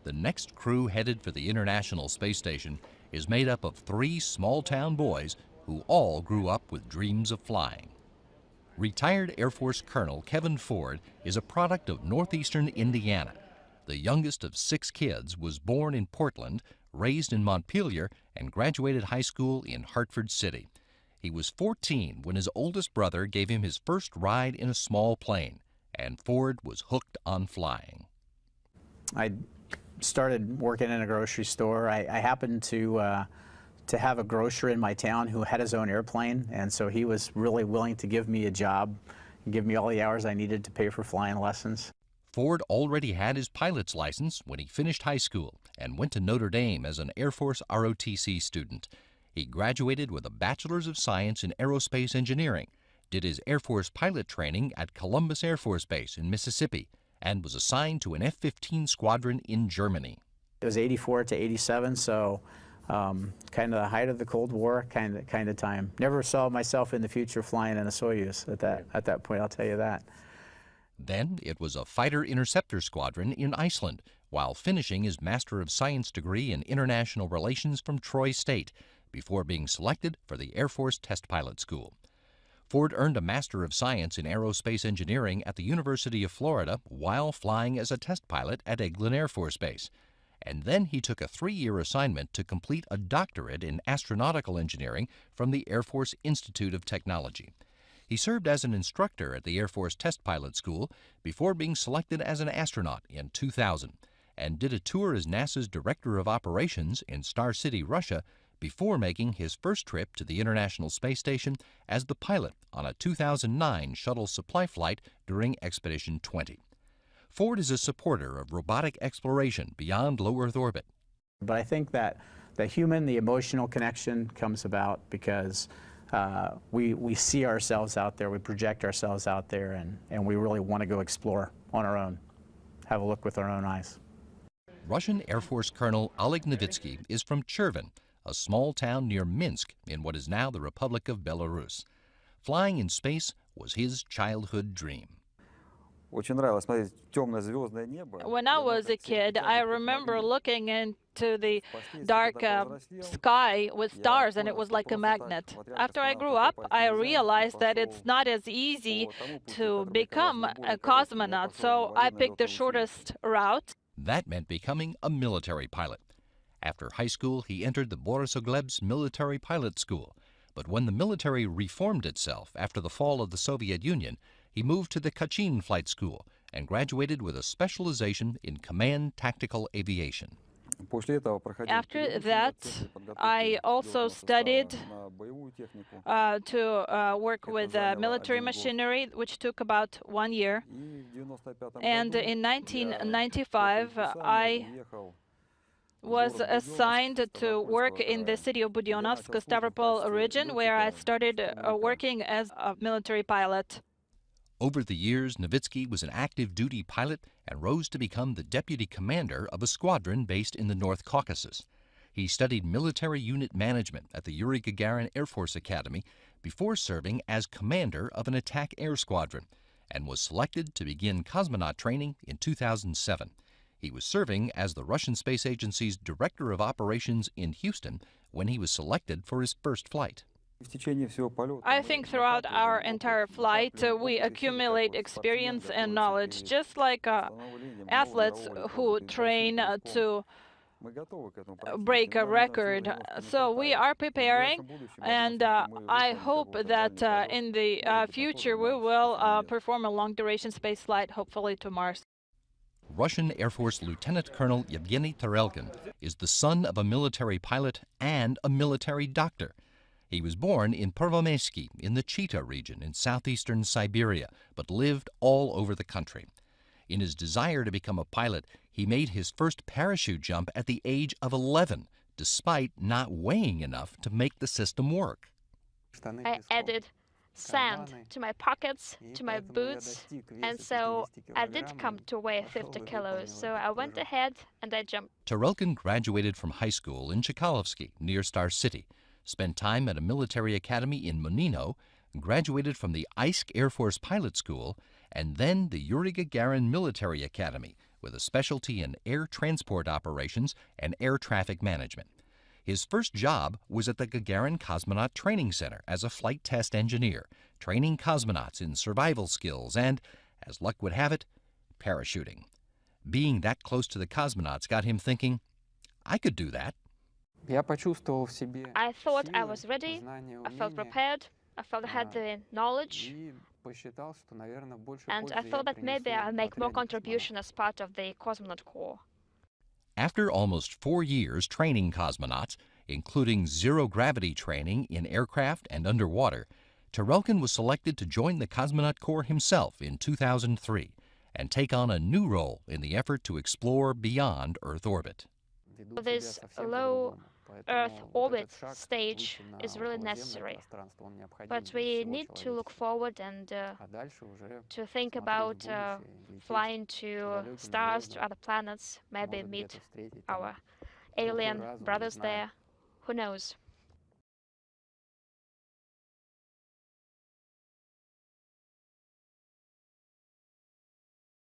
The next crew headed for the International Space Station is made up of 3 small-town boys who all grew up with dreams of flying. Retired Air Force Colonel Kevin Ford is a product of northeastern Indiana. The youngest of 6 kids, was born in Portland, raised in Montpelier, and graduated high school in Hartford City. He was 14 when his oldest brother gave him his first ride in a small plane, and Ford was hooked on flying. I started working in a grocery store. I happened to have a grocer in my town who had his own airplane, and so he was really willing to give me a job and give me all the hours I needed to pay for flying lessons. Ford already had his pilot's license when he finished high school and went to Notre Dame as an Air Force ROTC student. He graduated with a Bachelor's of Science in Aerospace Engineering, did his Air Force pilot training at Columbus Air Force Base in Mississippi, and was assigned to an F-15 squadron in Germany. It was 84 to 87, so kind of the height of the Cold War kind of time. Never saw myself in the future flying in a Soyuz at that point, I'll tell you that. Then it was a fighter interceptor squadron in Iceland, while finishing his Master of Science degree in International Relations from Troy State, before being selected for the Air Force Test Pilot School. Ford earned a Master of Science in Aerospace Engineering at the University of Florida while flying as a test pilot at Eglin Air Force Base. And then he took a 3-year assignment to complete a doctorate in astronautical engineering from the Air Force Institute of Technology. He served as an instructor at the Air Force Test Pilot School before being selected as an astronaut in 2000, and did a tour as NASA's Director of Operations in Star City, Russia, before making his first trip to the International Space Station as the pilot on a 2009 shuttle supply flight during Expedition 20. Ford is a supporter of robotic exploration beyond low Earth orbit. But I think that the human, the emotional connection comes about because we see ourselves out there, we project ourselves out there, and we really want to go explore on our own, have a look with our own eyes. Russian Air Force Colonel Oleg Novitsky is from Cherven, a small town near Minsk in what is now the Republic of Belarus. Flying in space was his childhood dream. When I was a kid, I remember looking into the dark sky with stars, and it was like a magnet. After I grew up, I realized that it's not as easy to become a cosmonaut, so I picked the shortest route. That meant becoming a military pilot. After high school, he entered the Borisoglebsk Military Pilot School. But when the military reformed itself after the fall of the Soviet Union, he moved to the Kachin Flight School and graduated with a specialization in command tactical aviation. After that, I also studied to work with military machinery, which took about 1 year. And in 1995, I was assigned to work in the city of Budyonnovsk, Stavropol region, where I started working as a military pilot. Over the years, Novitsky was an active duty pilot and rose to become the deputy commander of a squadron based in the North Caucasus. He studied military unit management at the Yuri Gagarin Air Force Academy before serving as commander of an attack air squadron, and was selected to begin cosmonaut training in 2007. He was serving as the Russian Space Agency's Director of Operations in Houston when he was selected for his first flight. I think throughout our entire flight, we accumulate experience and knowledge, just like athletes who train to break a record. So we are preparing, and I hope that in the future we will perform a long-duration space flight, hopefully to Mars. Russian Air Force Lieutenant Colonel Yevgeny Tarelkin is the son of a military pilot and a military doctor. He was born in Pervomesky in the Chita region in southeastern Siberia, but lived all over the country. In his desire to become a pilot, he made his first parachute jump at the age of 11, despite not weighing enough to make the system work. I added sand to my pockets, to my boots, and so I did come to weigh 50 kilos, so I went ahead and I jumped. Tarelkin graduated from high school in Chkalovsky, near Star City, spent time at a military academy in Monino, graduated from the Eisk Air Force Pilot School, and then the Yuri Gagarin Military Academy, with a specialty in air transport operations and air traffic management. His first job was at the Gagarin Cosmonaut Training Center as a flight test engineer, training cosmonauts in survival skills and, as luck would have it, parachuting. Being that close to the cosmonauts got him thinking, I could do that. I thought I was ready, I felt prepared, I felt I had the knowledge, and I thought that maybe I'll make more contribution as part of the Cosmonaut Corps. After almost 4 years training cosmonauts, including zero-gravity training in aircraft and underwater, Tarelkin was selected to join the Cosmonaut Corps himself in 2003 and take on a new role in the effort to explore beyond Earth orbit. This low Earth orbit stage is really necessary, but we need to look forward and to think about flying to stars, to other planets, maybe meet our alien brothers there. Who knows?